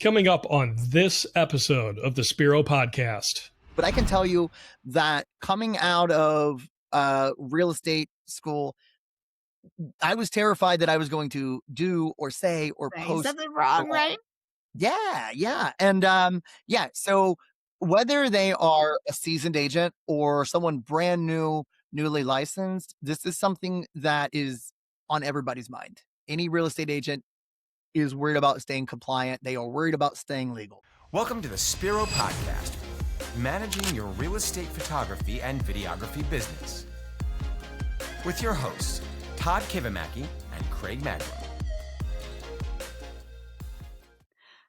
Coming up on this episode of the Spiro Podcast. But I can tell you that coming out of real estate school, I was terrified that I was going to do or say or post something wrong, right? Yeah. And so whether they are a seasoned agent or someone brand new, newly licensed, this is something that is on everybody's mind. Any real estate agent is worried about staying compliant. They are worried about staying legal. Welcome to the Spiro Podcast, managing your real estate photography and videography business. With your hosts, Todd Kivimaki and Craig Magro.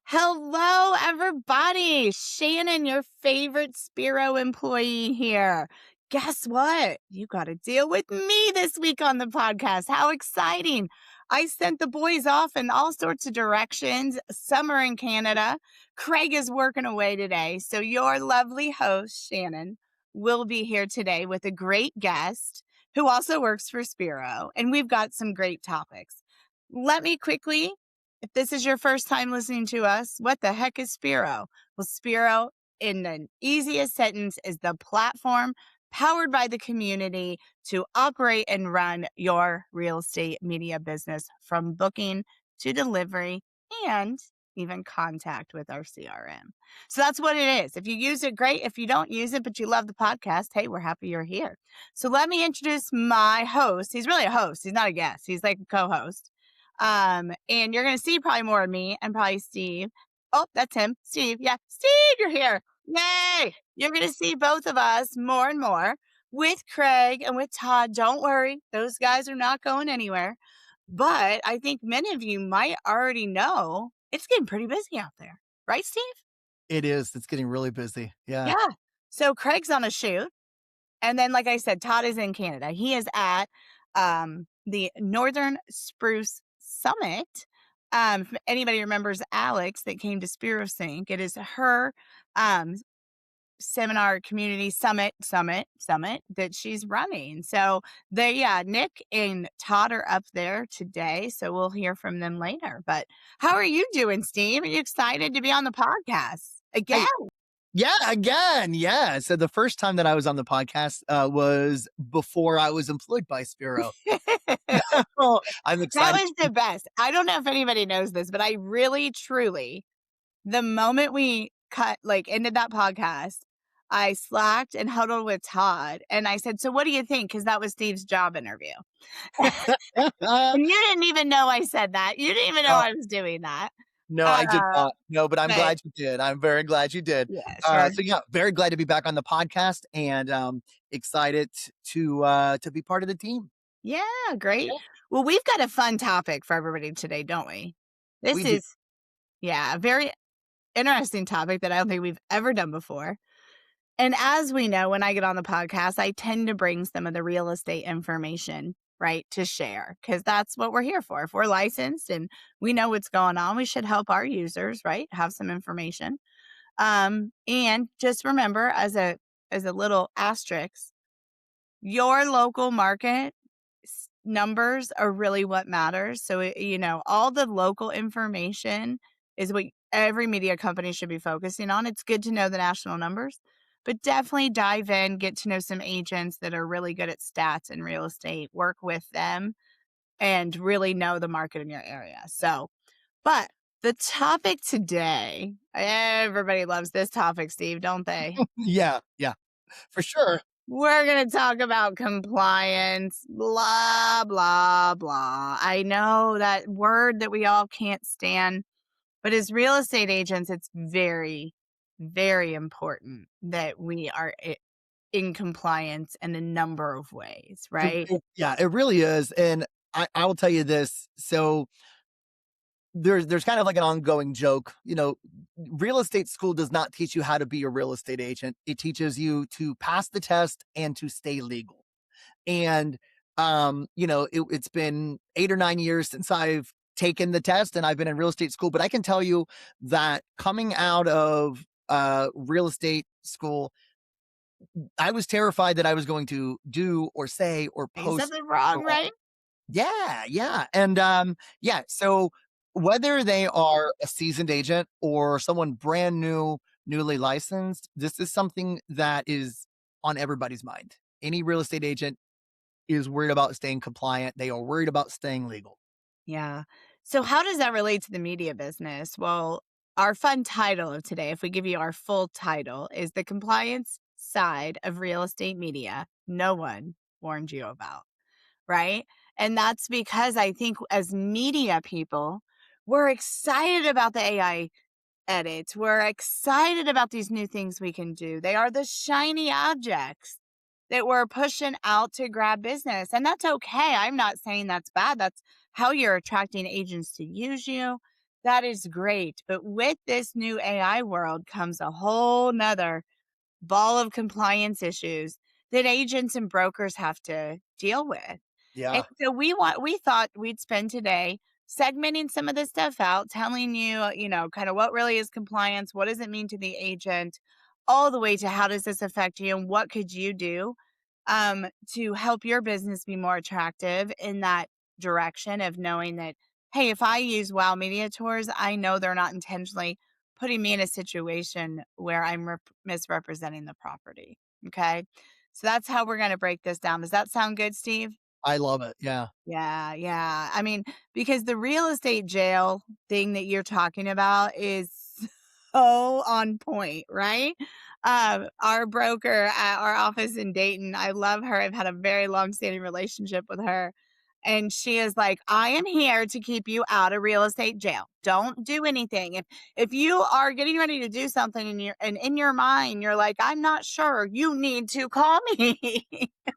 Hello, everybody. Shannon, your favorite Spiro employee here. Guess what? You got to deal with me this week on the podcast. How exciting. I sent the boys off in all sorts of directions. Summer in Canada. Craig is working away today. So your lovely host, Shannon, will be here today with a great guest who also works for Spiro. And we've got some great topics. Let me quickly, if this is your first time listening to us, what the heck is Spiro? Well, Spiro, in the easiest sentence, is the platform powered by the community to operate and run your real estate media business from booking to delivery and even contact with our CRM. So that's what it is. If you use it, great. If you don't use it, but you love the podcast, hey, we're happy you're here. So let me introduce my host. He's really a host. He's not a guest. He's like a co-host. And you're going to see probably more of me and probably Steve. Oh, that's him. Steve. Yeah. Steve, you're here. Yay. You're going to see both of us more and more with Craig and with Todd. Don't worry. Those guys are not going anywhere. But I think many of you might already know it's getting pretty busy out there. Right, Steve? It is. It's getting really busy. Yeah. So Craig's on a shoot. And then, like I said, Todd is in Canada. He is at the Northern Spruce Summit. If anybody remembers Alex that came to Spiro Sync, it is her seminar community summit that she's running. So Nick and Todd are up there today. So we'll hear from them later. But how are you doing, Steve? Are you excited to be on the podcast again? Again. Yeah. So the first time that I was on the podcast was before I was employed by Spiro. I'm excited. That was the best. I don't know if anybody knows this, but I really, truly, the moment we ended that podcast, I slacked and huddled with Todd and I said, so what do you think? Because that was Steve's job interview. And you didn't even know I said that. You didn't even know I was doing that. No, I did not. No, but I'm glad you did. I'm very glad you did. Yeah, sure. Very glad to be back on the podcast and excited to be part of the team. Yeah, great. Yeah. Well, we've got a fun topic for everybody today, don't we? This is a very interesting topic that I don't think we've ever done before. And as we know, when I get on the podcast, I tend to bring some of the real estate information, right, to share, because that's what we're here for. If we're licensed and we know what's going on, we should help our users, right, have some information. And just remember, as a little asterisk, your local market numbers are really what matters. So, all the local information is what every media company should be focusing on. It's good to know the national numbers, but definitely dive in, get to know some agents that are really good at stats and real estate, work with them, and really know the market in your area. So, but the topic today, everybody loves this topic, Steve, don't they? Yeah, for sure. We're going to talk about compliance, blah, blah, blah. I know that word that we all can't stand, but as real estate agents, it's very, very important that we are in compliance in a number of ways, right? It really is. And I will tell you this. So there's kind of like an ongoing joke, real estate school does not teach you how to be a real estate agent. It teaches you to pass the test and to stay legal. And, it's been 8 or 9 years since I've taken the test and I've been in real estate school, but I can tell you that coming out of real estate school, I was terrified that I was going to do or say or post something wrong, right? Yeah. And, so whether they are a seasoned agent or someone brand new, newly licensed, this is something that is on everybody's mind. Any real estate agent is worried about staying compliant. They are worried about staying legal. Yeah. So how does that relate to the media business? Well, our fun title of today, if we give you our full title, is the compliance side of real estate media no one warned you about, right? And that's because I think as media people, we're excited about the AI edits. We're excited about these new things we can do. They are the shiny objects that we're pushing out to grab business. And that's okay. I'm not saying that's bad. That's how you're attracting agents to use you. That is great. But with this new AI world comes a whole nother ball of compliance issues that agents and brokers have to deal with. And Yeah. so we thought we'd spend today segmenting some of this stuff out, telling you, kind of what really is compliance, what does it mean to the agent, all the way to how does this affect you and what could you do to help your business be more attractive in that direction of knowing that, hey, if I use Wow Media Tours, I know they're not intentionally putting me in a situation where I'm misrepresenting the property. Okay. So that's how we're going to break this down. Does that sound good, Steve? I love it. Yeah. Yeah, yeah. I mean, because the real estate jail thing that you're talking about is so on point, right? Our broker at our office in Dayton, I love her. I've had a very long-standing relationship with her. And she is like, I am here to keep you out of real estate jail. Don't do anything. If you are getting ready to do something and in your mind, you're like, I'm not sure, you need to call me.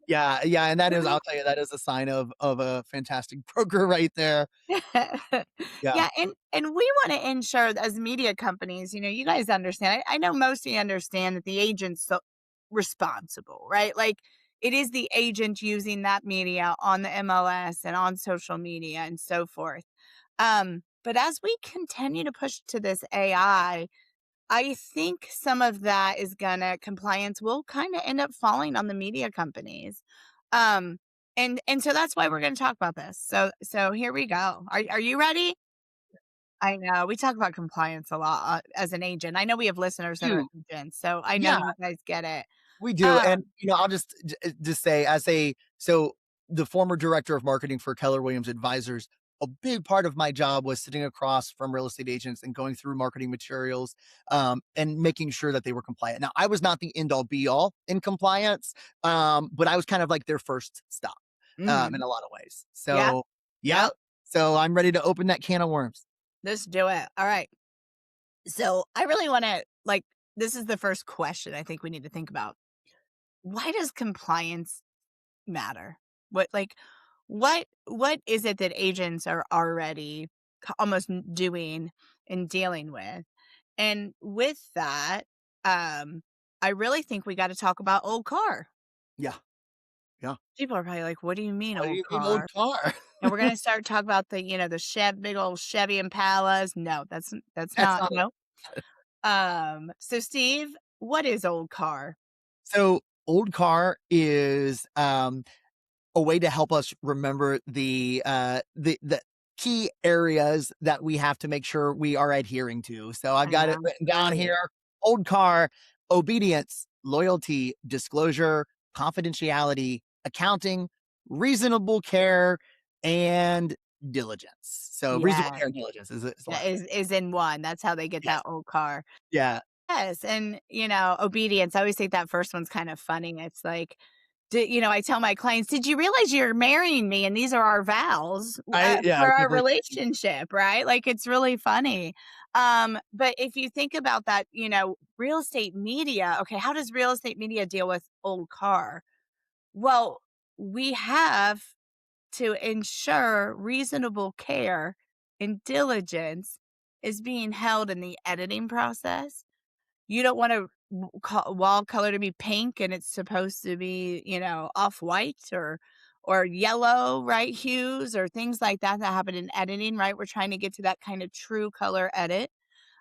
Yeah. Yeah. And that is, I'll tell you, that is a sign of a fantastic broker right there. Yeah. Yeah, and we want to ensure that as media companies, you guys understand. I know most of you understand that the agent's responsible, right? Like it is the agent using that media on the MLS and on social media and so forth. But as we continue to push to this AI, I think some of that is compliance will kind of end up falling on the media companies. Um, and so that's why we're gonna talk about this. So here we go. Are you ready? I know we talk about compliance a lot as an agent. I know we have listeners that are Dude, agents, so I know yeah, you guys get it. we do. And, Um, I'll just say so the former director of marketing for Keller Williams Advisors, a big part of my job was sitting across from real estate agents and going through marketing materials, and making sure that they were compliant. Now, I was not the end all be all in compliance, but I was kind of like their first stop, in mhm. a lot of ways. Yeah, So, yeah. yep. So I'm ready to open that can of worms. Let's do it. All right. So I really want to this is the first question I think we need to think about. Why does compliance matter? What is it that agents are already almost doing and dealing with? And with that, I really think we got to talk about old car. Yeah. Yeah. People are probably like, "What do you mean What do old you mean old car?" car? And we're gonna start talking about big old Chevy Impalas. No, that's That's not not no. So Steve, what is old car? so old car is a way to help us remember the key areas that we have to make sure we are adhering to. So I've got it written down Absolutely. here. Old car, obedience, loyalty, disclosure, confidentiality, accounting, reasonable care, and diligence. So reasonable Yeah. care and diligence is the Yeah, last thing. is in one. That's how they get Yes. that old car. Yeah. Yes, and, obedience, I always think that first one's kind of funny. It's like, I tell my clients, "Did you realize you're marrying me and these are our vows, Yeah. for our People are relationship," right? Like, it's really funny. But if you think about that, real estate media, okay, how does real estate media deal with old car? Well, we have to ensure reasonable care and diligence is being held in the editing process. You don't want a wall color to be pink and it's supposed to be, off white or yellow, right? Hues or things like that happen in editing, right? We're trying to get to that kind of true color edit.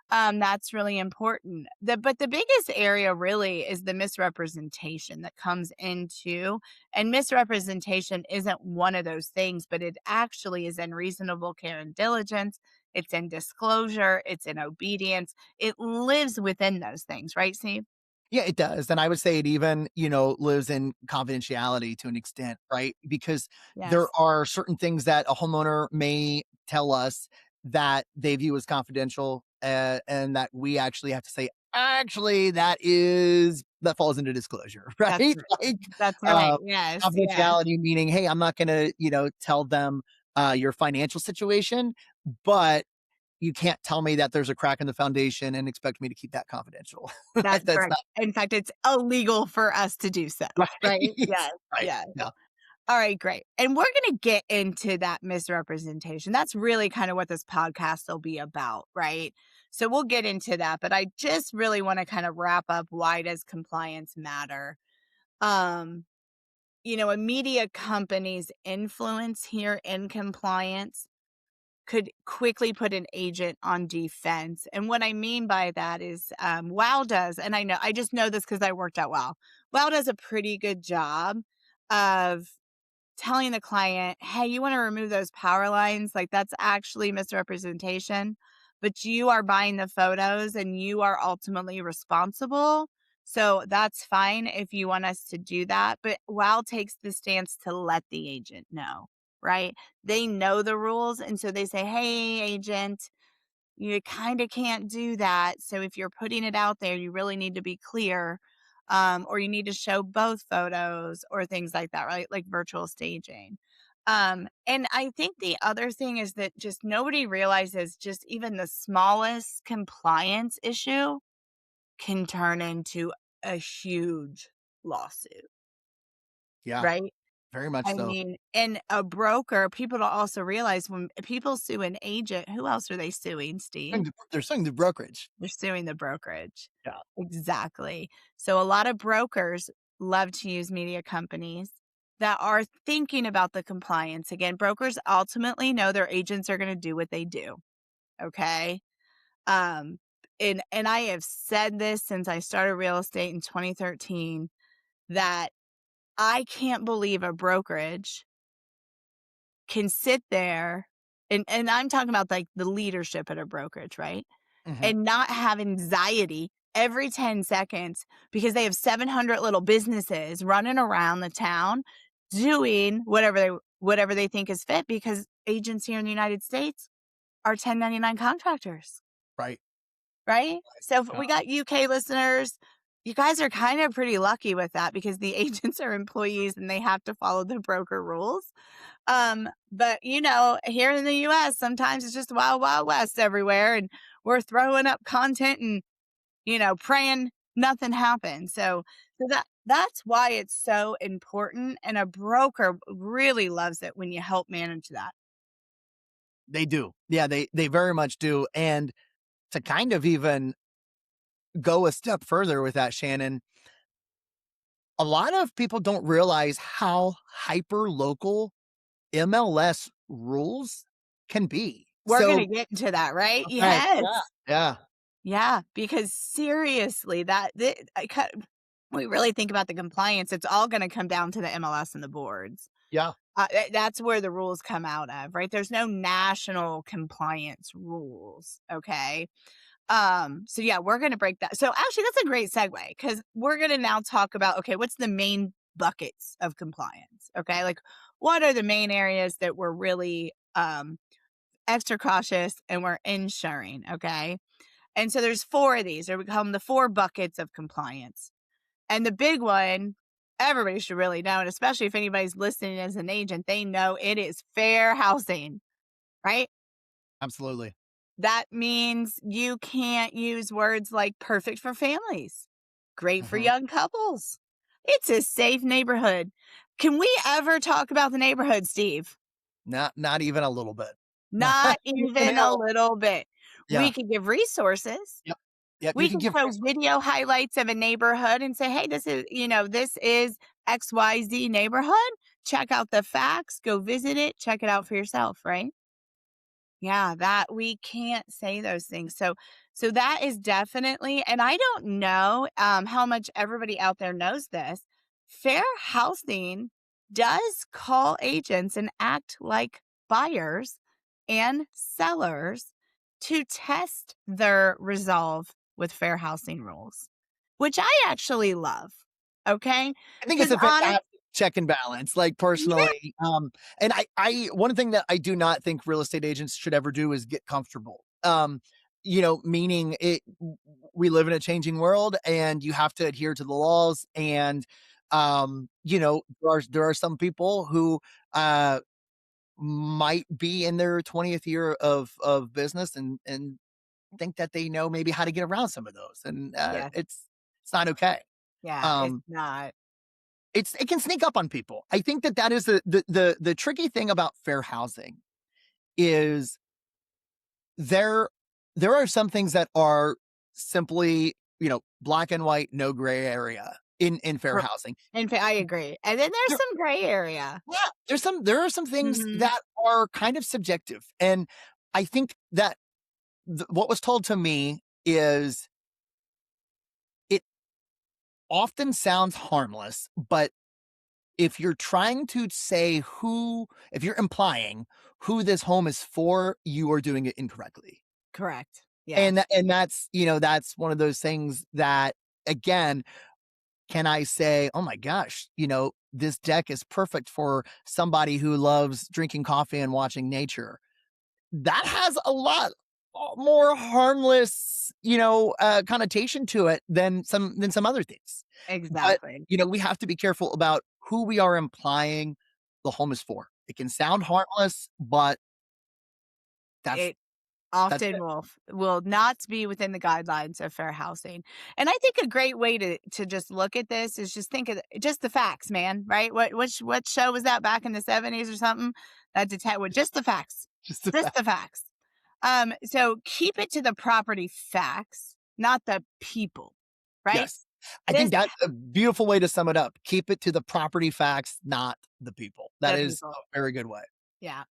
That's really important. But the biggest area really is the misrepresentation that comes into, and misrepresentation isn't one of those things, but it actually is in reasonable care and diligence. It's in disclosure. It's in obedience. It lives within those things, right, Steve? Yeah, it does. And I would say it even, lives in confidentiality to an extent, right? Because there Yes. are certain things that a homeowner may tell us that they view as confidential, and that we actually have to say, actually, that falls into disclosure, right? That's Like, that's right. uh, Yes. Yes. confidentiality meaning, hey, I'm not going to, tell them your financial situation, but you can't tell me that there's a crack in the foundation and expect me to keep that confidential. Right? That's That's correct. not In fact, it's illegal for us to do so, right. right? Yes. Right. Yes. Yeah. All right, great. And we're going to get into that misrepresentation. That's really kind of what this podcast will be about, right? So we'll get into that, but I just really want to kind of wrap up, why does compliance matter? Um, a media company's influence here in compliance could quickly put an agent on defense. And what I mean by that is WOW does, and I just know this because I worked at WOW. WOW does a pretty good job of telling the client, hey, you want to remove those power lines? Like, that's actually misrepresentation, but you are buying the photos and you are ultimately responsible. So that's fine if you want us to do that. But WOW takes the stance to let the agent know, right? They know the rules. And so they say, hey, agent, you kind of can't do that. So if you're putting it out there, you really need to be clear, or you need to show both photos or things like that, right? Like virtual staging. And I think the other thing is that just nobody realizes just even the smallest compliance issue can turn into a huge lawsuit, Yeah. right? Very much I so. mean, and a broker, people don't also realize when people sue an agent, who else are they suing, Steve? They're suing the brokerage. They're suing the brokerage. Yeah. Exactly. So a lot of brokers love to use media companies that are thinking about the compliance. Again, brokers ultimately know their agents are going to do what they do. Okay. Um, and I have said this since I started real estate in 2013, that I can't believe a brokerage can sit there, and I'm talking about like the leadership at a brokerage, right? Mhm. And not have anxiety every 10 seconds because they have 700 little businesses running around the town doing whatever they think is fit, because agents here in the United States are 1099 contractors, Right. right? So if Yeah. we got UK listeners, you guys are kind of pretty lucky with that because the agents are employees and they have to follow the broker rules. But here in the US, sometimes it's just wild, wild west everywhere. And we're throwing up content and, praying nothing happens. So that's why it's so important. And a broker really loves it when you help manage that. They do. Yeah, they very much do. And to kind of even go a step further with that, Shannon, a lot of people don't realize how hyper local MLS rules can be. We're going to So, get into that, right? right. Yes. Yeah. Yeah, because seriously, we really think about the compliance, it's all going to come down to the MLS and the boards. Yeah. That's where the rules come out of, right? There's no national compliance rules. Okay. So yeah, we're going to break that. So actually, that's a great segue because we're going to now talk about, okay, what's the main buckets of compliance? Okay. Like, what are the main areas that we're really extra cautious and we're ensuring? Okay. And so there's 4 of these, or we call them the 4 buckets of compliance. And the big one, everybody should really know, and especially if anybody's listening as an agent, they know it is fair housing, right? Absolutely. That means you can't use words like perfect for families, great for Mhm. young couples. It's a safe neighborhood. Can we ever talk about the neighborhood, Steve? Not even a little bit. Not even a little bit. Yeah. We could give resources. Yep. Yep. You We can can give show video highlights of a neighborhood and say, hey, this is XYZ neighborhood. Check out the facts, go visit it, check it out for yourself, right? Yeah, that we can't say those things. So that is definitely, and I don't know how much everybody out there knows this. Fair housing does call agents and act like buyers and sellers to test their resolve with fair housing rules, which I actually love. Okay. I think it's a fantastic check and balance, like personally. And one thing that I do not think real estate agents should ever do is get comfortable. Meaning we live in a changing world and you have to adhere to the laws. And, there are some people who, might be in their 20th year of business and think that they know maybe how to get around some of those. And, it's not okay. Yeah, it's not. It can sneak up on people. I think that is the tricky thing about fair housing is there are some things that are simply, black and white, no gray area in fair housing. I agree. And then there's some gray area. Yeah, there are some things Mhm. that are kind of subjective. And I think that what was told to me is it often sounds harmless, but if you're trying to say if you're implying who this home is for, you are doing it incorrectly. Correct. Yeah. And that's, that's one of those things that, again, can I say, oh my gosh, this deck is perfect for somebody who loves drinking coffee and watching nature. That has a lot more harmless, connotation to it than some other things. Exactly. But, we have to be careful about who we are implying the home is for. It can sound harmless, but it often will not be within the guidelines of fair housing. And I think a great way to just look at this is just think of just the facts, man, right? What show was that back in the 70s or something? Just the facts. Just the facts. So keep it to the property facts, not the people, right? Yes. I think that's a beautiful way to sum it up. Keep it to the property facts, not the people. That is a very good way. Yeah.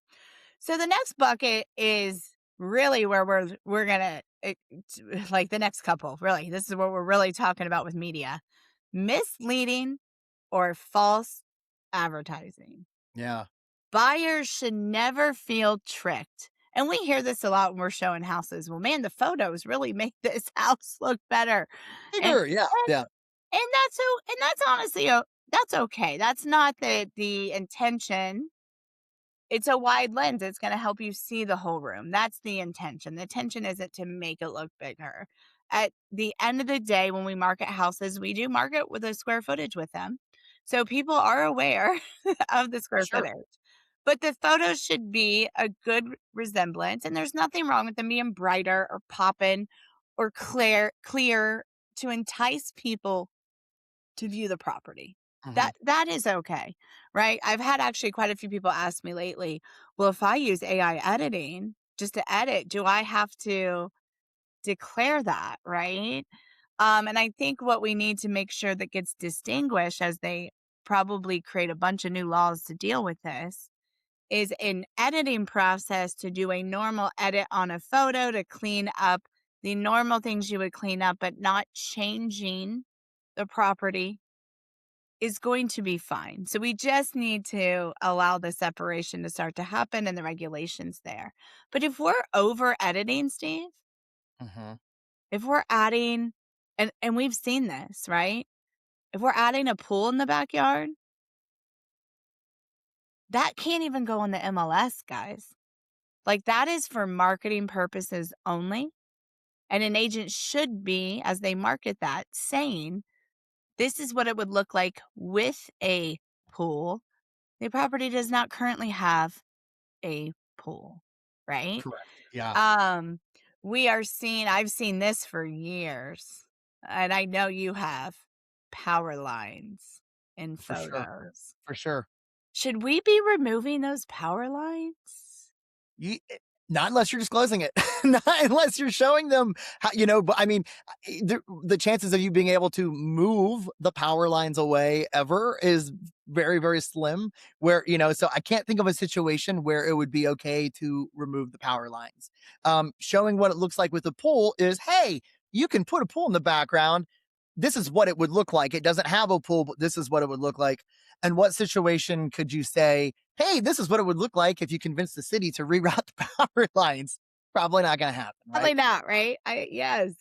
So the next bucket is really where we're gonna like the next couple. Really, this is what we're really talking about with media: misleading or false advertising. Yeah. Buyers should never feel tricked. And we hear this a lot when we're showing houses. Well, man, the photos really make this house look better. Sure, yeah. And that's honestly, that's okay. That's not the intention. It's a wide lens. It's going to help you see the whole room. That's the intention. The intention isn't to make it look bigger. At the end of the day, when we market houses, we do market with a square footage with them. So people are aware of the square footage. But the photos should be a good resemblance, and there's nothing wrong with them being brighter or popping or clear to entice people to view the property. Mm-hmm. That is okay, right? I've had actually quite a few people ask me lately, well, if I use AI editing just to edit, do I have to declare that, right? And I think what we need to make sure that gets distinguished, as they probably create a bunch of new laws to deal with this, is an editing process to do a normal edit on a photo to clean up the normal things you would clean up, but not changing the property is going to be fine. So we just need to allow the separation to start to happen and the regulations there. But if we're over editing, Steve, if we're adding, and we've seen this, right? If we're adding a pool in the backyard, that can't even go on the MLS, guys. Like, that is for marketing purposes only. And an agent should be, as they market that, saying, this is what it would look like with a pool. The property does not currently have a pool, right? Correct. Yeah. I've seen this for years, and I know you have, power lines in photos. For sure. Should we be removing those power lines? Not unless you're disclosing it. Not unless you're showing them how, but I mean, the chances of you being able to move the power lines away ever is very, very slim, where, so I can't think of a situation where it would be okay to remove the power lines. Showing what it looks like with the pool is, hey, you can put a pool in the background. This is what it would look like. It doesn't have a pool, but this is what it would look like. And what situation could you say, hey, this is what it would look like if you convinced the city to reroute the power lines? Probably not going to happen, Probably right? not, right? Yes.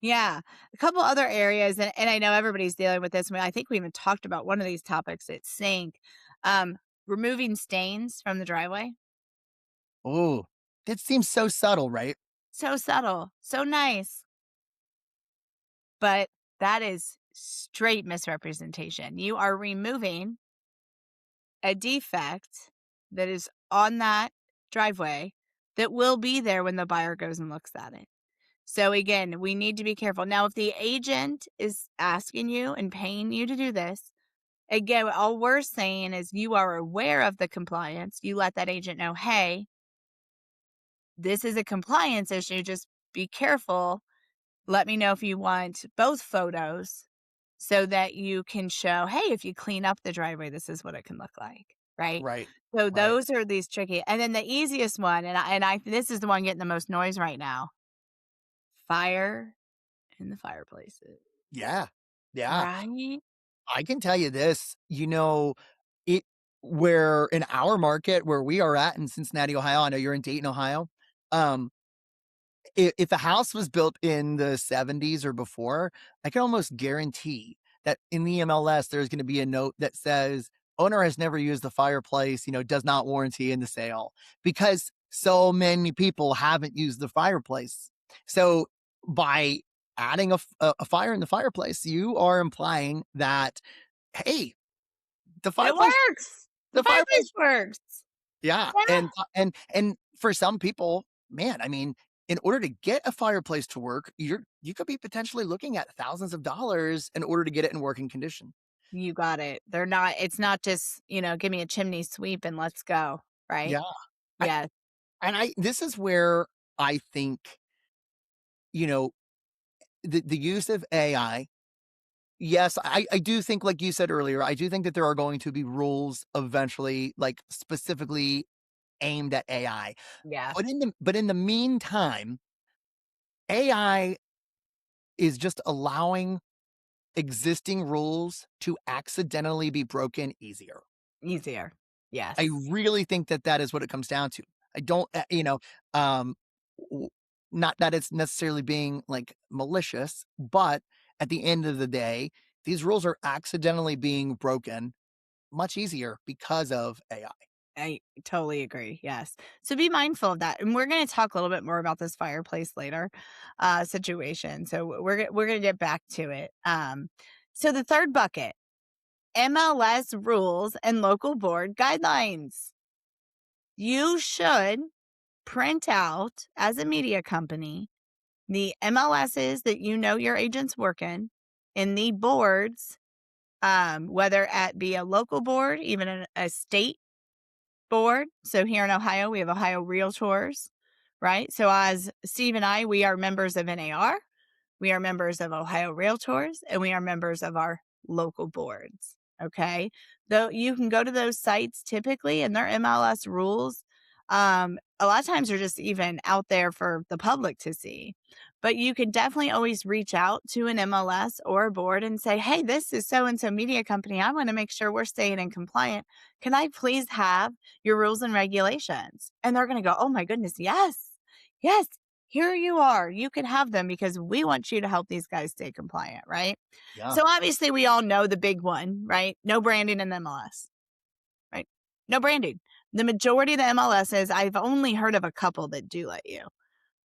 Yeah. A couple other areas, and I know everybody's dealing with this. I mean, I think we even talked about one of these topics at Sync. Removing stains from the driveway. Oh, it seems so subtle, right? So subtle, so nice. But that is straight misrepresentation. You are removing a defect that is on that driveway that will be there when the buyer goes and looks at it. So again, we need to be careful. Now, if the agent is asking you and paying you to do this, again, all we're saying is you are aware of the compliance. You let that agent know, hey, this is a compliance issue. Just be careful. Let me know if you want both photos so that you can show, hey, if you clean up the driveway, this is what it can look like. Right. Right. So Right. those are these tricky. And then the easiest one, and I this is the one getting the most noise right now. Fire in the fireplaces. Yeah. Yeah. Right? I can tell you this, it where in our market where we are at in Cincinnati, Ohio, I know you're in Dayton, Ohio. Um, if a house was built in the 70s or before, I can almost guarantee that in the MLS, there's going to be a note that says, owner has never used the fireplace, does not warranty in the sale, because so many people haven't used the fireplace. So by adding a fire in the fireplace, you are implying that, hey, the It fireplace, works. The the fireplace, fireplace works. yeah. Yeah. And for some people, man, I mean, in order to get a fireplace to work, you could be potentially looking at thousands of dollars in order to get it in working condition. You got it. It's not just, give me a chimney sweep and let's go. Right? Yeah. I, Yeah. this is where I think, the use of AI. Yes, I do think, like you said earlier, I do think that there are going to be rules eventually, like specifically aimed at AI. Yeah. But in the meantime, AI is just allowing existing rules to accidentally be broken easier. Easier. Yes. I really think that is what it comes down to. I don't, um, not that it's necessarily being like malicious, but at the end of the day, these rules are accidentally being broken much easier because of AI. I totally agree. Yes. So be mindful of that. And we're going to talk a little bit more about this fireplace later situation. So we're going to get back to it. So the third bucket, MLS rules and local board guidelines. You should print out as a media company the MLSs that your agents work in the boards, whether it be a local board, even a state board. So here in Ohio, we have Ohio Realtors, right? So as Steve and I, we are members of NAR, we are members of Ohio Realtors, and we are members of our local boards. Okay. Though you can go to those sites typically, and their MLS rules, a lot of times are just even out there for the public to see. But you can definitely always reach out to an MLS or a board and say, hey, this is so-and-so media company. I want to make sure we're staying in compliant. Can I please have your rules and regulations? And they're going to go, oh my goodness, yes, yes, here you are. You can have them because we want you to help these guys stay compliant, right? Yeah. So obviously we all know the big one, right? No branding in the MLS, right? No branding. The majority of the MLSs, I've only heard of a couple that do let you.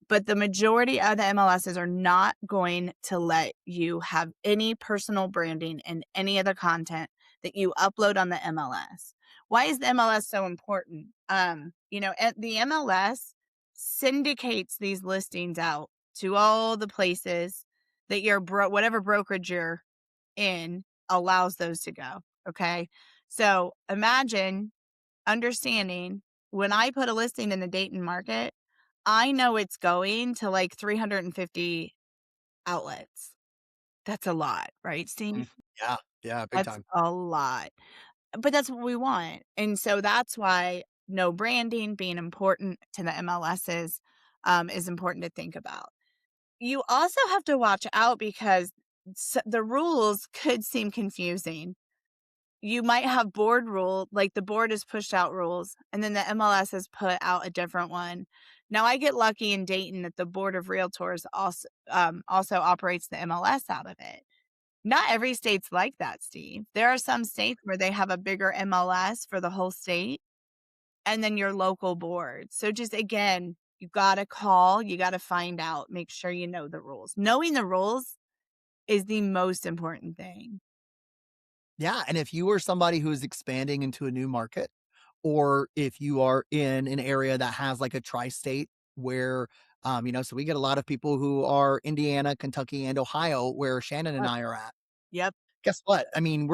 But the majority of the MLSs are not going to let you have any personal branding in any of the content that you upload on the MLS. Why is the MLS so important? The MLS syndicates these listings out to all the places that your whatever brokerage you're in allows those to go. Okay. So imagine understanding when I put a listing in the Dayton market, I know it's going to like 350 outlets. That's a lot, right, Steve? Yeah, big That's time. a lot. But that's what we want. And so that's why no branding being important to the MLSs is important to think about. You also have to watch out because the rules could seem confusing. You might have board rule, like the board has pushed out rules and then the MLS has put out a different one. Now, I get lucky in Dayton that the Board of Realtors also operates the MLS out of it. Not every state's like that, Steve. There are some states where they have a bigger MLS for the whole state and then your local board. So just again, you got to call, you got to find out, make sure you know the rules. Knowing the rules is the most important thing. Yeah. And if you are somebody who is expanding into a new market, or if you are in an area that has like a tri-state where, so we get a lot of people who are Indiana, Kentucky, and Ohio, where Shannon and I are at. Yep. Guess what? I mean,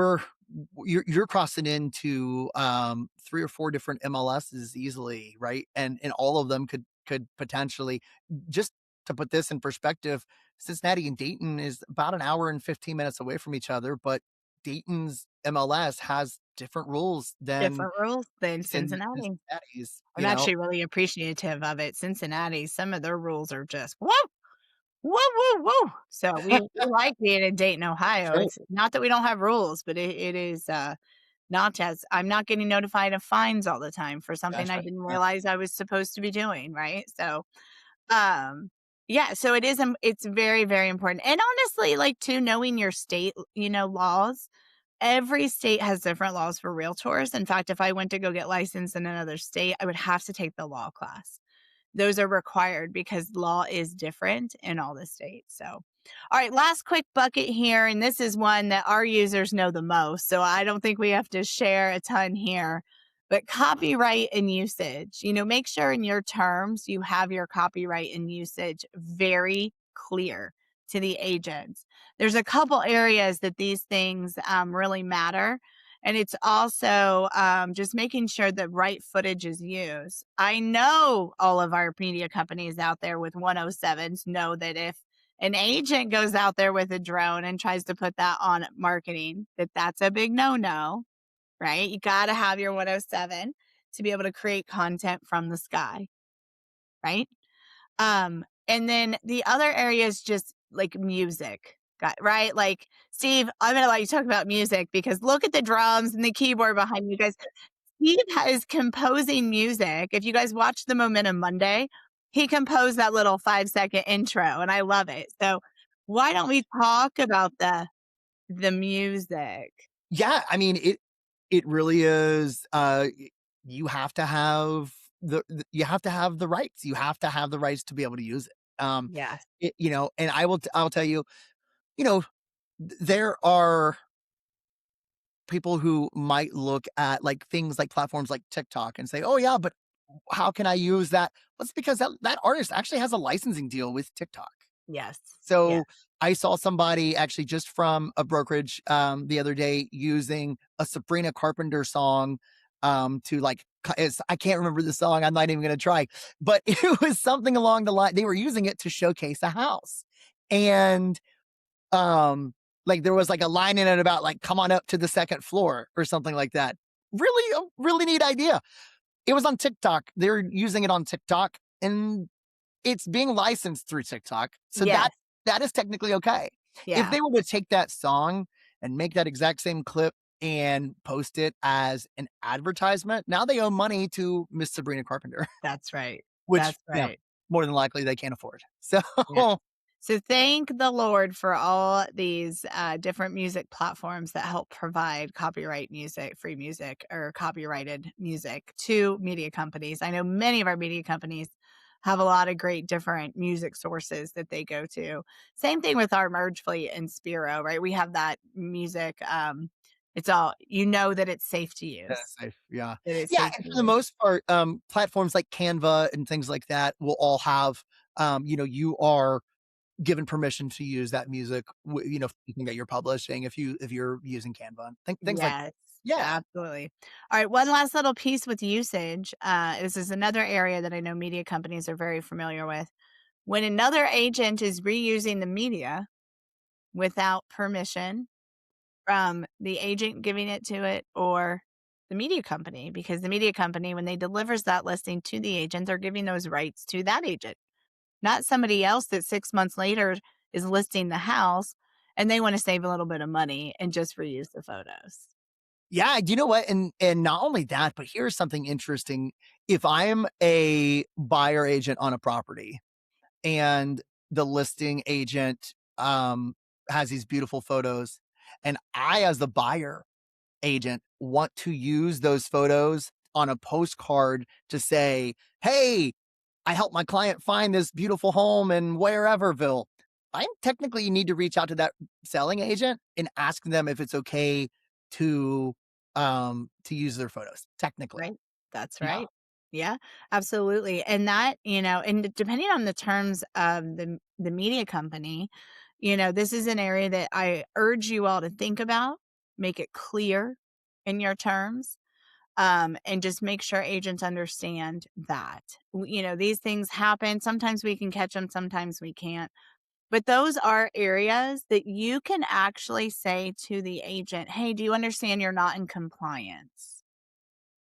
you're crossing into 3 or 4 different MLSs easily, right? And all of them could potentially, just to put this in perspective, Cincinnati and Dayton is about an hour and 15 minutes away from each other, but Dayton's MLS has different rules than Cincinnati. Cincinnati's. I'm actually really appreciative of it. Cincinnati, some of their rules are just whoa, whoa, whoa, whoa. So we like being in Dayton, Ohio. Sure. It's not that we don't have rules, but it is not as I'm not getting notified of fines all the time for something I didn't realize I was supposed to be doing. Right. So, yeah, so it's very, very important. And honestly, like too, knowing your state, laws, every state has different laws for realtors. In fact, if I went to go get licensed in another state, I would have to take the law class. Those are required because law is different in all the states. So, all right, last quick bucket here. And this is one that our users know the most. So I don't think we have to share a ton here. But copyright and usage, make sure in your terms you have your copyright and usage very clear to the agents. There's a couple areas that these things really matter. And it's also just making sure that right footage is used. I know all of our media companies out there with 107s know that if an agent goes out there with a drone and tries to put that on marketing, that's a big no-no. Right? You got to have your 107 to be able to create content from the sky. Right? And then the other area is just like music. Right? Like, Steve, I'm going to let you talk about music because look at the drums and the keyboard behind you guys. Steve is composing music. If you guys watch the Momentum Monday, he composed that little 5-second intro and I love it. So why don't we talk about the music? Yeah. I mean, it really is. You have to have the rights. You have to have the rights to be able to use it. Yeah. And I'll tell you, there are people who might look at like things like platforms like TikTok and say, oh yeah, but how can I use that? Well, it's because that artist actually has a licensing deal with TikTok. Yes. So yeah. I saw somebody actually just from a brokerage the other day using a Sabrina Carpenter song to like, I can't remember the song. I'm not even going to try, but it was something along the line. They were using it to showcase a house. And like there was like a line in it about like, come on up to the second floor or something like that. Really, a really neat idea. It was on TikTok. They're using it on TikTok and it's being licensed through TikTok. So that is technically okay. Yeah. If they were to take that song and make that exact same clip and post it as an advertisement, now they owe money to Miss Sabrina Carpenter. That's right. Which That's right. More than likely they can't afford. So So thank the Lord for all these different music platforms that help provide copyright music, free music, or copyrighted music to media companies. I know many of our media companies have a lot of great different music sources that they go to. Same thing with our Merge Fleet and Spiro, right? We have that music. It's all, that it's safe to use. Safe, yeah. And for the most part, platforms like Canva and things like that will all have, you are given permission to use that music, you can get your publishing if you're using Canva, things like that. Yeah, absolutely. All right. One last little piece with usage. This is another area that I know media companies are very familiar with. When another agent is reusing the media without permission from the agent giving it to it or the media company, because the media company, when they delivers that listing to the agent, they're giving those rights to that agent, not somebody else that 6 months later is listing the house and they want to save a little bit of money and just reuse the photos. Yeah, you know what? And not only that, but here's something interesting. If I'm a buyer agent on a property and the listing agent has these beautiful photos, and I, as the buyer agent, want to use those photos on a postcard to say, hey, I helped my client find this beautiful home in whereverville. I technically need to reach out to that selling agent and ask them if it's okay to use their photos, technically. Right. That's Yeah. right. Yeah, absolutely. And that, and depending on the terms of the media company, this is an area that I urge you all to think about, make it clear in your terms, and just make sure agents understand that. These things happen. Sometimes we can catch them, sometimes we can't. But those are areas that you can actually say to the agent, hey, do you understand you're not in compliance?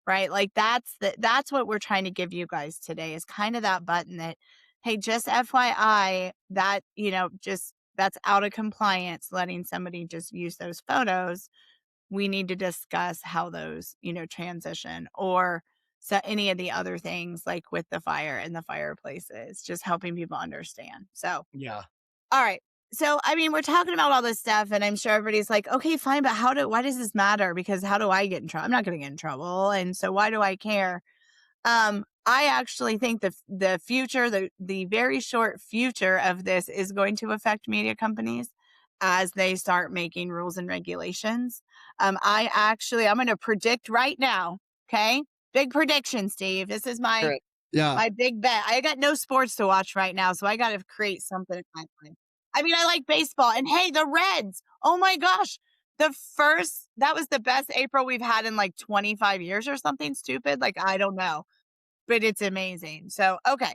Right? Like that's what we're trying to give you guys today is kind of that button that, hey, just FYI, that, just that's out of compliance, letting somebody just use those photos. We need to discuss how those, transition, or so any of the other things like with the fire and the fireplaces, just helping people understand. So, Yeah. all right. So, I mean, we're talking about all this stuff, and I'm sure everybody's like, okay, fine, but why does this matter? Because how do I get in trouble? I'm not going to get in trouble. And so why do I care? I actually think the future, the very short future of this is going to affect media companies as they start making rules and regulations. I'm going to predict right now. Okay. Big prediction, Steve. This is my Right. Yeah. big bet. I got no sports to watch right now, so I got to create something in my mind. I mean, I like baseball, and hey, the Reds. Oh my gosh. That was the best April we've had in like 25 years or something stupid. Like, I don't know, but it's amazing. So, okay.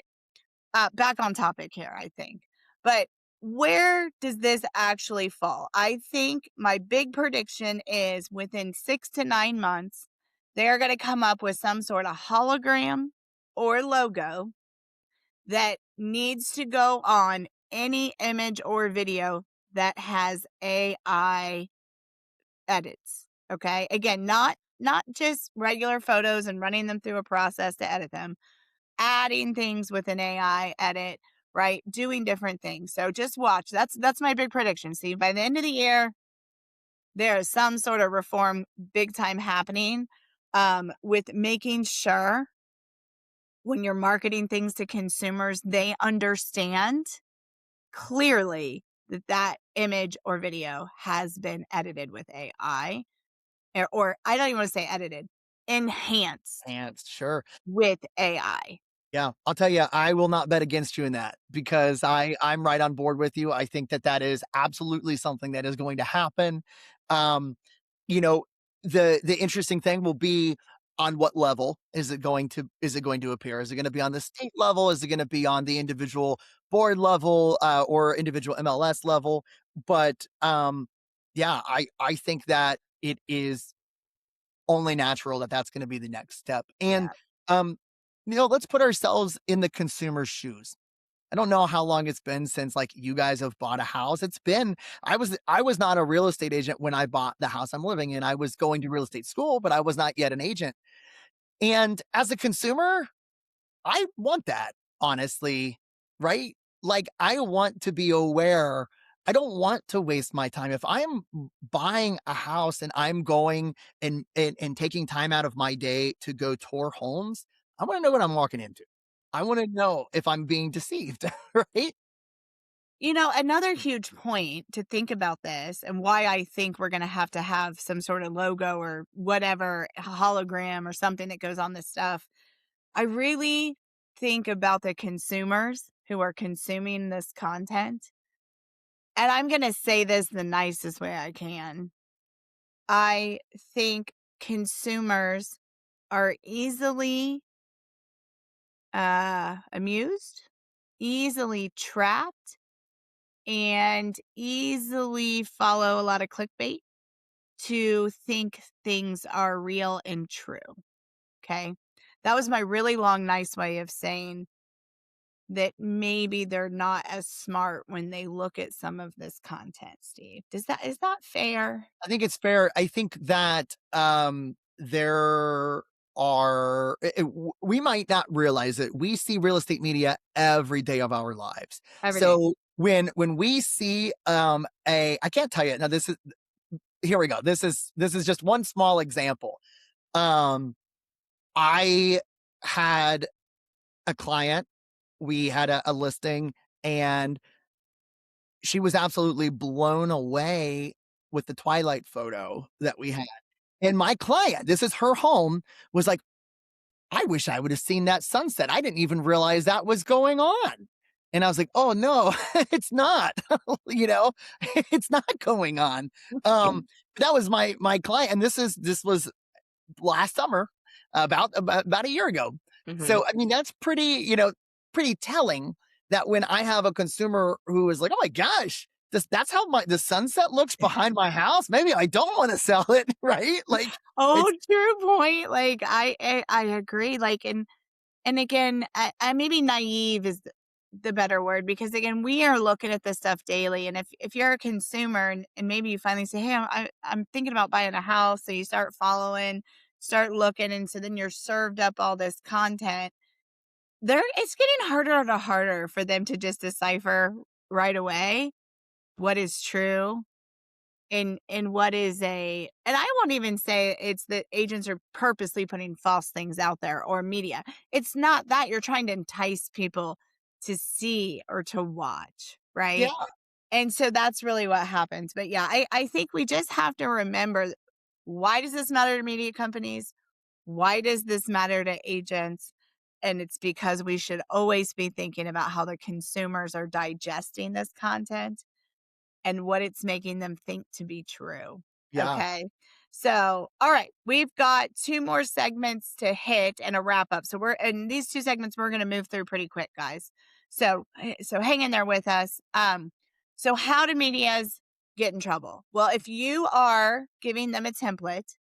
Back on topic here, I think. But where does this actually fall? I think my big prediction is within 6 to 9 months, they're going to come up with some sort of hologram or logo that needs to go on any image or video that has AI edits. Okay. Again, not just regular photos and running them through a process to edit them, adding things with an AI edit, right? Doing different things. So just watch. That's my big prediction. See, by the end of the year, there is some sort of reform big time happening, with making sure when you're marketing things to consumers, they understand clearly that image or video has been edited with AI, or I don't even want to say edited, enhanced Sure. with AI. Yeah, I'll tell you, I will not bet against you in that because I'm right on board with you. I think that that is absolutely something that is going to happen. Um, you know, the interesting thing will be on what level is it going to appear? Is it going to be on the state level? Is it going to be on the individual board level or individual MLS level? But yeah, I think that it is only natural that that's going to be the next step. And Yeah. um, let's put ourselves in the consumer's shoes. I don't know how long it's been since like you guys have bought a house. It's been I was not a real estate agent when I bought the house I'm living in. I was going to real estate school, but I was not yet an agent. And as a consumer, I want that, honestly, right? Like, I want to be aware. I don't want to waste my time. If I'm buying a house and I'm going and taking time out of my day to go tour homes, I want to know what I'm walking into. I want to know if I'm being deceived, right? Another huge point to think about this, and why I think we're going to have some sort of logo or whatever, hologram or something that goes on this stuff. I really think about the consumers who are consuming this content. And I'm going to say this the nicest way I can. I think consumers are easily amused, easily trapped, and easily follow a lot of clickbait to think things are real and true. Okay. That was my really long, nice way of saying that maybe they're not as smart when they look at some of this content, Steve. Is that fair? I think it's fair. I think that there are, we might not realize it. We see real estate media every day of our lives. Every day. So when we see I can't tell you now, here we go. This is just one small example. I had a client, we had a listing, and she was absolutely blown away with the twilight photo that we had. And my client, this is her home, was like, I wish I would have seen that sunset. I didn't even realize that was going on. And I was like, oh no, it's not, it's not going on. That was my client. And this was last summer, about a year ago. Mm-hmm. So, I mean, that's pretty telling that when I have a consumer who is like, oh my gosh, that's how the sunset looks behind my house. Maybe I don't want to sell it. Right. Like, true point. Like I agree. Like, and again, I maybe naive is the better word, because again, we are looking at this stuff daily. And if you're a consumer and maybe you finally say, hey, I'm thinking about buying a house. So you start following, start looking. And so then you're served up all this content. It's getting harder and harder for them to just decipher right away what is true and what is and I won't even say it's that agents are purposely putting false things out there or media. It's not that. You're trying to entice people to see or to watch, right? yeah. And so that's really what happens. But yeah, I think we just have to remember, why does this matter to media companies? Why does this matter to agents? And it's because we should always be thinking about how the consumers are digesting this content and what it's making them think to be true. Yeah. Okay. So, all right, we've got 2 more segments to hit and a wrap up. So in these 2 segments, we're going to move through pretty quick, guys. So hang in there with us. So how do medias get in trouble? Well, if you are giving them a template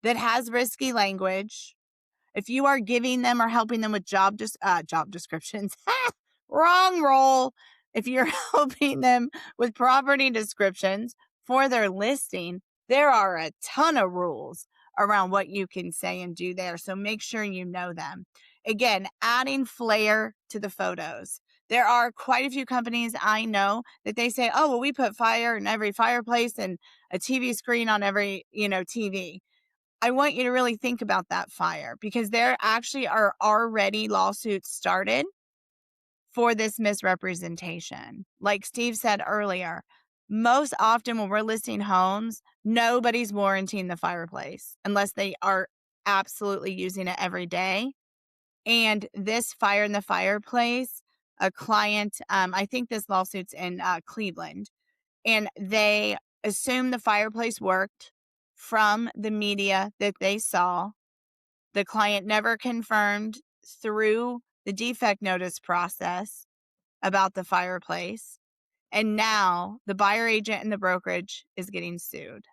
that has risky language, if you are giving them or helping them with job descriptions, wrong role. If you're helping them with property descriptions for their listing, there are a ton of rules around what you can say and do there. So make sure you know them. Again, adding flair to the photos. There are quite a few companies I know that they say, oh, well, we put fire in every fireplace and a TV screen on every, TV. I want you to really think about that fire, because there actually are already lawsuits started for this misrepresentation. Like Steve said earlier, most often when we're listing homes, nobody's warranting the fireplace unless they are absolutely using it every day. And this fire in the fireplace, a client, I think this lawsuit's in Cleveland, and they assumed the fireplace worked from the media that they saw. The client never confirmed through the defect notice process about the fireplace. And now the buyer agent and the brokerage is getting sued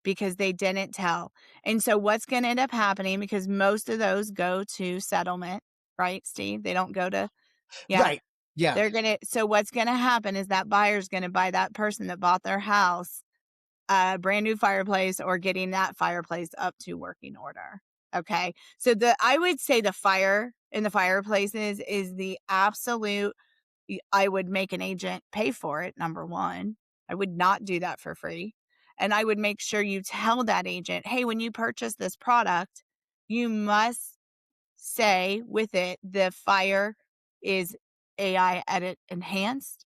because they didn't tell. And so what's going to end up happening, because most of those go to settlement, right, Steve? They don't go to, Right. Yeah. So what's going to happen is that buyer's going to buy that person that bought their house a brand new fireplace or getting that fireplace up to working order. Okay. So I would say the fire in the fireplaces is the absolute, I would make an agent pay for it. Number one, I would not do that for free. And I would make sure you tell that agent, hey, when you purchase this product, you must say with it, the fire is AI edit enhanced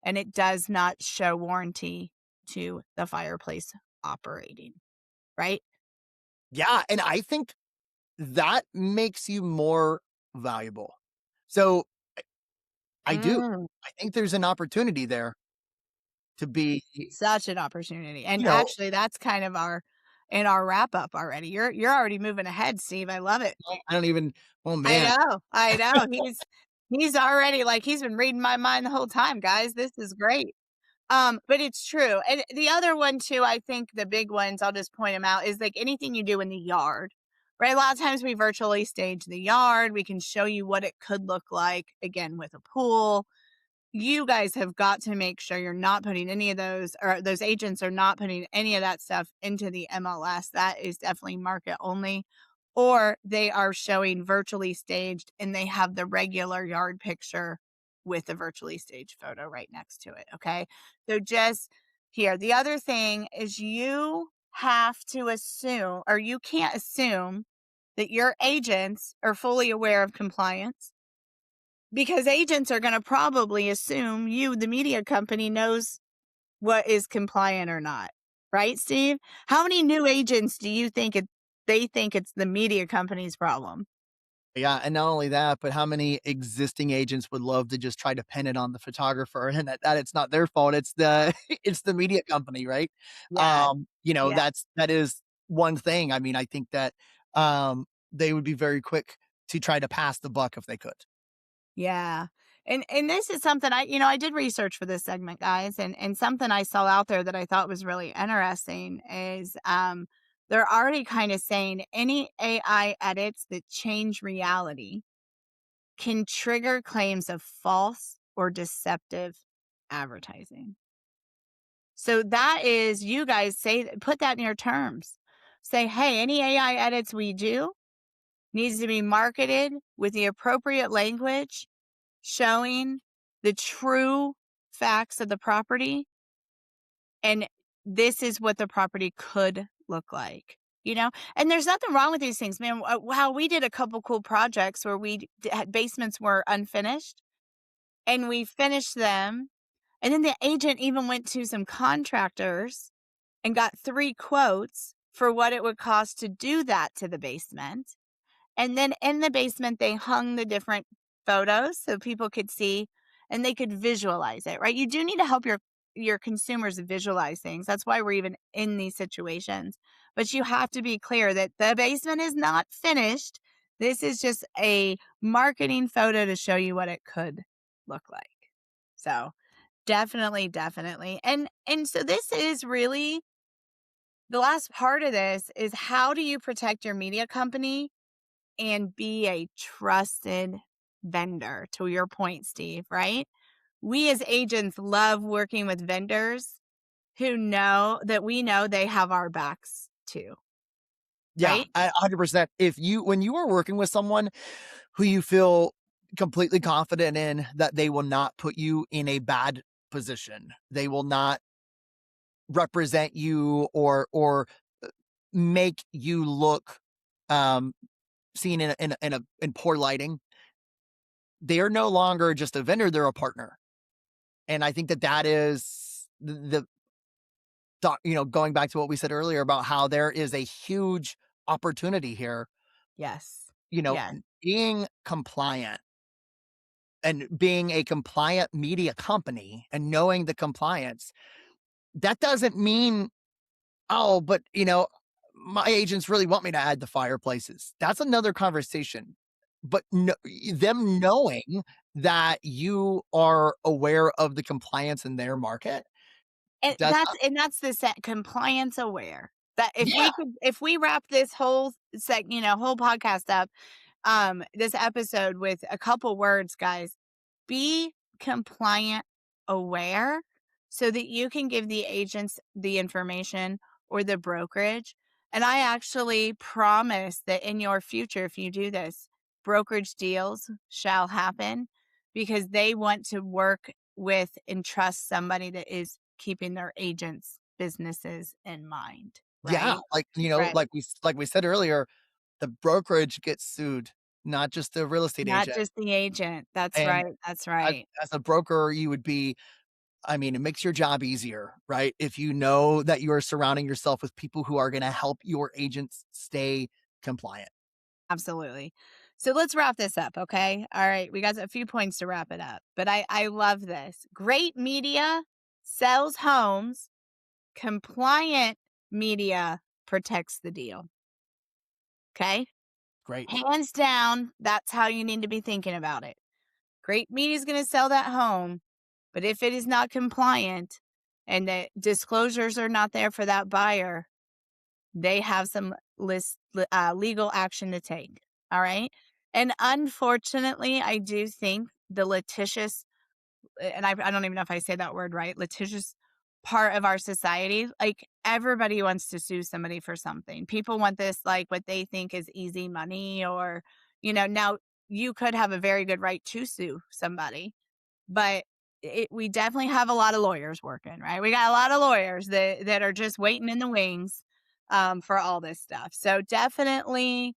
and it does not show warranty to the fireplace operating, right? Yeah. And I think that makes you more valuable. So I do. I think there's an opportunity there to be such an opportunity. And actually that's kind of in our wrap up already. You're already moving ahead, Steve. I love it. I don't even, oh man. I know. He's already he's been reading my mind the whole time, guys. This is great. But it's true. And the other one too, I think the big ones, I'll just point them out, is anything you do in the yard. right? A lot of times we virtually stage the yard. We can show you what it could look like, again, with a pool. You guys have got to make sure you're not putting any of those, or those agents are not putting any of that stuff into the MLS. That is definitely market only. Or they are showing virtually staged and they have the regular yard picture with the virtually staged photo right next to it. Okay. So just here. The other thing is you have to assume, or you can't assume, that your agents are fully aware of compliance, because agents are going to probably assume you, the media company, knows what is compliant or not. Right, Steve? How many new agents do you think they think it's the media company's problem? Yeah, and not only that, but how many existing agents would love to just try to pin it on the photographer and that it's not their fault, it's the it's the media company, right? Yeah. Yeah. That is one thing. I mean, I think that they would be very quick to try to pass the buck if they could. Yeah. And this is something I did research for this segment, guys, and something I saw out there that I thought was really interesting is they're already kind of saying any AI edits that change reality can trigger claims of false or deceptive advertising. So that is, you guys put that in your terms. Say, hey, any AI edits we do needs to be marketed with the appropriate language showing the true facts of the property. And this is what the property could look like, and there's nothing wrong with these things, man. Wow. We did a couple cool projects where basements were unfinished and we finished them. And then the agent even went to some contractors and got 3 quotes for what it would cost to do that to the basement. And then in the basement, they hung the different photos so people could see and they could visualize it, right? You do need to help your consumers visualize things. That's why we're even in these situations. But you have to be clear that the basement is not finished. This is just a marketing photo to show you what it could look like. So definitely. And so this is really the last part of this is, how do you protect your media company and be a trusted vendor? To your point, Steve, right? We as agents love working with vendors who know that we know they have our backs too. Yeah, Right? 100%. When you are working with someone who you feel completely confident in that they will not put you in a bad position, they will not represent you or make you look seen in poor lighting. They are no longer just a vendor; they're a partner, and I think that is the going back to what we said earlier about how there is a huge opportunity here. Yes. You know, Yes. being compliant and being a compliant media company and knowing the compliance, that doesn't mean, oh, but my agents really want me to add the fireplaces. That's another conversation. But them knowing that you are aware of the compliance in their market, And that's that's the compliance aware. That yeah, if we wrap this whole whole podcast up, this episode with a couple words, guys, be compliant aware so that you can give the agents the information or the brokerage. And I actually promise that in your future, if you do this, brokerage deals shall happen because they want to work with and trust somebody that is keeping their agents' businesses in mind. yeah. Right? Right. Like we said earlier, the brokerage gets sued, not just the real estate Not agent. just the agent. That's And right. That's right. as a broker, you would be. I mean, it makes your job easier, right? If you know that you are surrounding yourself with people who are going to help your agents stay compliant. Absolutely. So let's wrap this up, okay? All right. We got a few points to wrap it up, but I love this. Great media sells homes. Compliant media protects the deal. Okay? Great. Hands down, that's how you need to be thinking about it. Great media is going to sell that home, but if it is not compliant and the disclosures are not there for that buyer, they have some legal action to take. All right. And unfortunately, I do think the litigious, and I don't even know if I say that word right, litigious part of our society, like everybody wants to sue somebody for something. People want this, like what they think is easy money, or, now you could have a very good right to sue somebody, but we definitely have a lot of lawyers working, right? We got a lot of lawyers that are just waiting in the wings for all this stuff. So definitely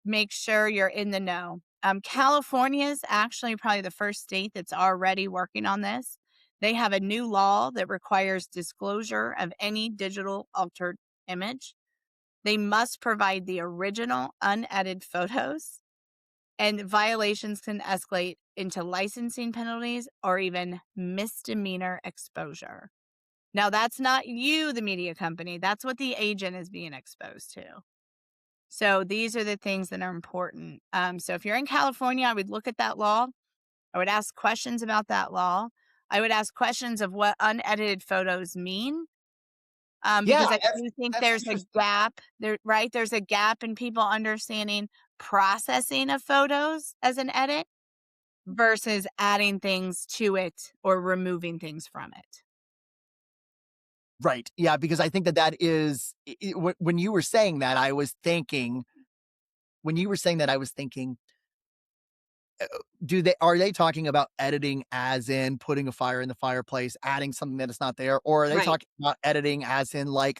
make sure you're in the know. California is actually probably the first state that's already working on this. They have a new law that requires disclosure of any digital altered image. They must provide the original unedited photos, and violations can escalate into licensing penalties or even misdemeanor exposure. Now, that's not you, the media company. That's what the agent is being exposed to. So these are the things that are important. So if you're in California, I would look at that law. I would ask questions about that law. I would ask questions of what unedited photos mean. Because I do think there's a gap there, right? There's a gap in people understanding processing of photos as an edit versus adding things to it or removing things from it. Right. Yeah, because I think that is when you were saying that, I was thinking, are they talking about editing as in putting a fire in the fireplace, adding something that is not there? Or are they Right. talking about editing as in like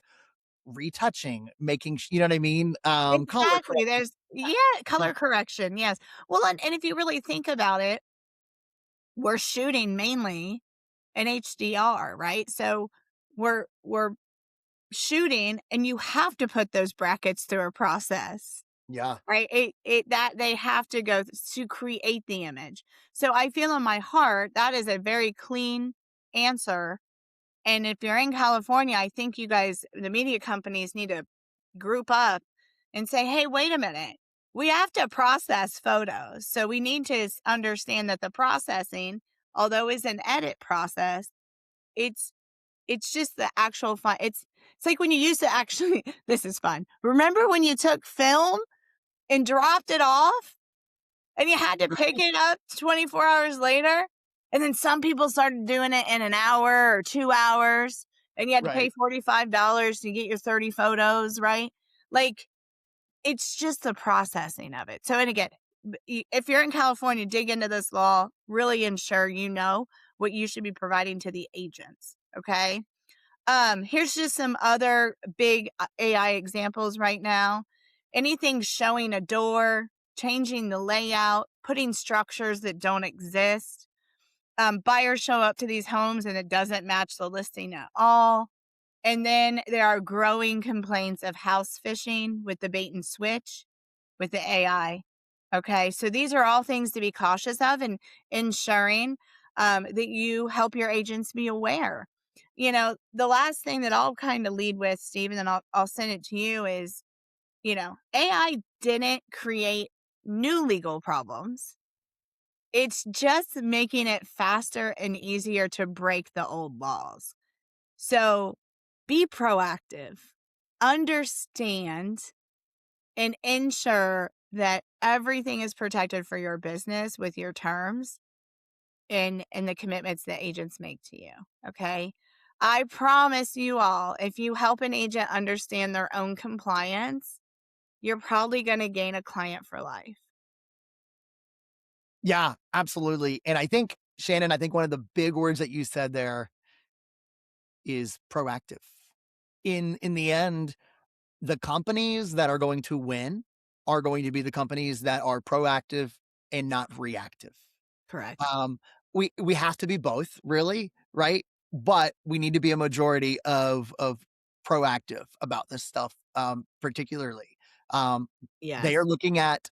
retouching, making, you know what I mean? Color Exactly. correction. Color correction. Yes. Well, and if you really think about it, we're shooting mainly in HDR, right? So we're shooting, and you have to put those brackets through a process. Yeah. Right. That they have to go to create the image. So I feel in my heart that is a very clean answer. And if you're in California, I think you guys, the media companies, need to group up and say, hey, wait a minute. We have to process photos. So we need to understand that the processing, although is an edit process, it's just the actual fun. It's like when you used to actually, this is fun. Remember when you took film and dropped it off and you had to pick it up 24 hours later? And then some people started doing it in an hour or 2 hours, and you had to pay $45 to get your 30 photos, right? Like, it's just the processing of it. So, and again, if you're in California, dig into this law, really ensure you know what you should be providing to the agents. Okay. Here's just some other big AI examples right now. Anything showing a door, changing the layout, putting structures that don't exist. Buyers show up to these homes and it doesn't match the listing at all. And then there are growing complaints of house phishing with the bait and switch with the AI. Okay, so these are all things to be cautious of, and ensuring that you help your agents be aware. The last thing that I'll kind of lead with, Steve, and then I'll send it to you is, AI didn't create new legal problems. It's just making it faster and easier to break the old laws. So be proactive, understand, and ensure that everything is protected for your business with your terms and the commitments that agents make to you. Okay. I promise you all, if you help an agent understand their own compliance, you're probably going to gain a client for life. Yeah, absolutely. And I think, Shannon, one of the big words that you said there is proactive. In the end, the companies that are going to win are going to be the companies that are proactive and not reactive. Correct. We have to be both, really, right? But we need to be a majority of proactive about this stuff, particularly. Yes. They are looking at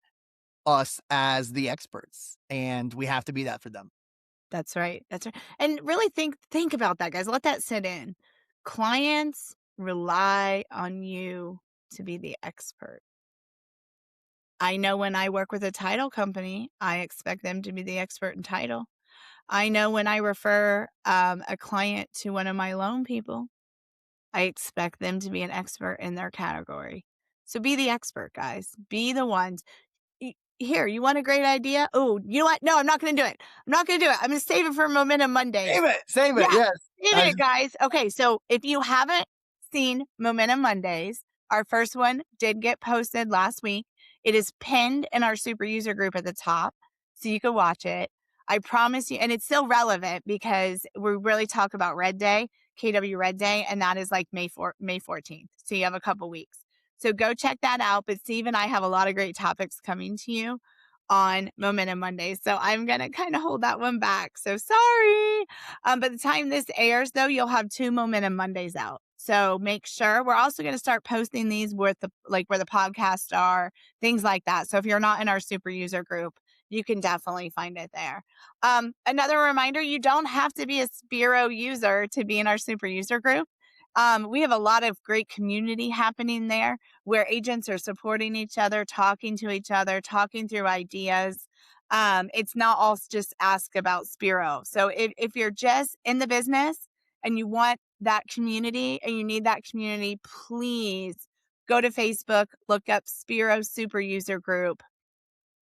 us as the experts, and we have to be that for them. That's right. That's right. And really think about that, guys. Let that sit in. Clients rely on you to be the expert. I know when I work with a title company, I expect them to be the expert in title. I know when I refer a client to one of my loan people, I expect them to be an expert in their category. So be the expert, guys. Be the ones. Here, you want a great idea? Oh, you know what? No, I'm not going to do it. I'm not going to do it. I'm going to save it for Momentum Mondays. Save it, Yeah, yes. Save it, guys. Okay, so if you haven't seen Momentum Mondays, our first one did get posted last week. It is pinned in our super user group at the top, so you can watch it. I promise you, and it's still relevant because we really talk about Red Day, KW Red Day, and that is like May 14th. So you have a couple weeks. So go check that out. But Steve and I have a lot of great topics coming to you on Momentum Mondays. So I'm going to kind of hold that one back. So sorry. By the time this airs, though, you'll have 2 Momentum Mondays out. So make sure. We're also going to start posting these with where the podcasts are, things like that. So if you're not in our super user group, you can definitely find it there. Another reminder, you don't have to be a Spiro user to be in our super user group. We have a lot of great community happening there where agents are supporting each other, talking to each other, talking through ideas. It's not all just ask about Spiro. So if you're just in the business and you want that community and you need that community, please go to Facebook, look up Spiro Super User Group,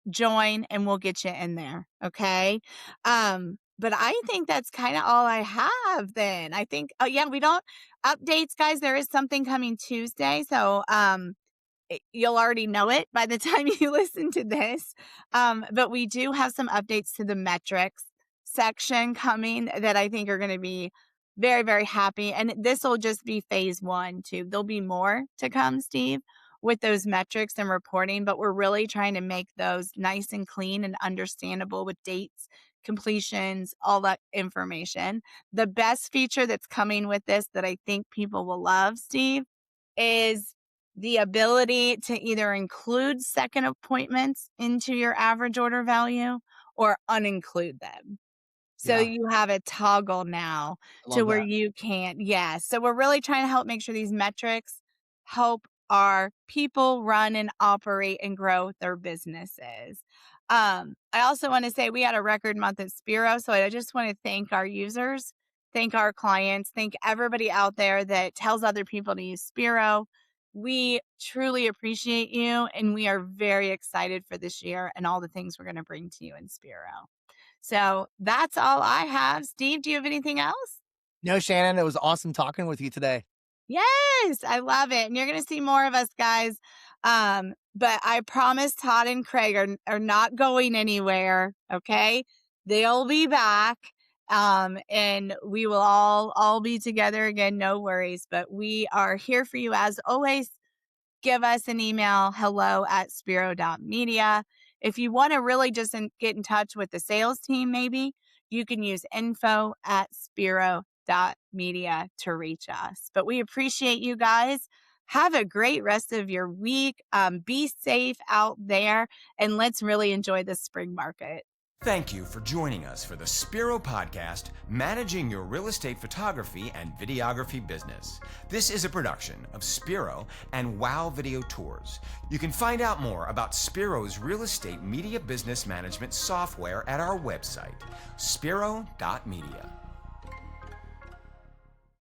join, and we'll get you in there. Okay. But I think that's kind of all I have then. I think, we don't updates, guys. There is something coming Tuesday. So, you'll already know it by the time you listen to this. But we do have some updates to the metrics section coming that I think are going to be very, very happy. And this will just be phase 1 too. There'll be more to come, Steve, with those metrics and reporting, but we're really trying to make those nice and clean and understandable with dates, completions, all that information. The best feature that's coming with this that I think people will love, Steve, is the ability to either include second appointments into your average order value or uninclude them. So you have a toggle now to where you can't. Yeah. So we're really trying to help make sure these metrics help our people run and operate and grow their businesses. I also want to say we had a record month at Spiro. So I just want to thank our users, thank our clients, thank everybody out there that tells other people to use Spiro. We truly appreciate you, and we are very excited for this year and all the things we're going to bring to you in Spiro. So that's all I have. Steve, do you have anything else? No, Shannon, it was awesome talking with you today. Yes, I love it. And you're going to see more of us, guys. But I promise Todd and Craig are not going anywhere. Okay. They'll be back. And we will all be together again. No worries, but we are here for you as always. Give us an email, hello@spiro.media. If you want to really just get in touch with the sales team, maybe you can use info@spiro.media to reach us. But we appreciate you guys. Have a great rest of your week. Be safe out there, and let's really enjoy the spring market. Thank you for joining us for the Spiro Podcast, Managing Your Real Estate Photography and Videography Business. This is a production of Spiro and Wow Video Tours. You can find out more about Spiro's real estate media business management software at our website, spiro.media.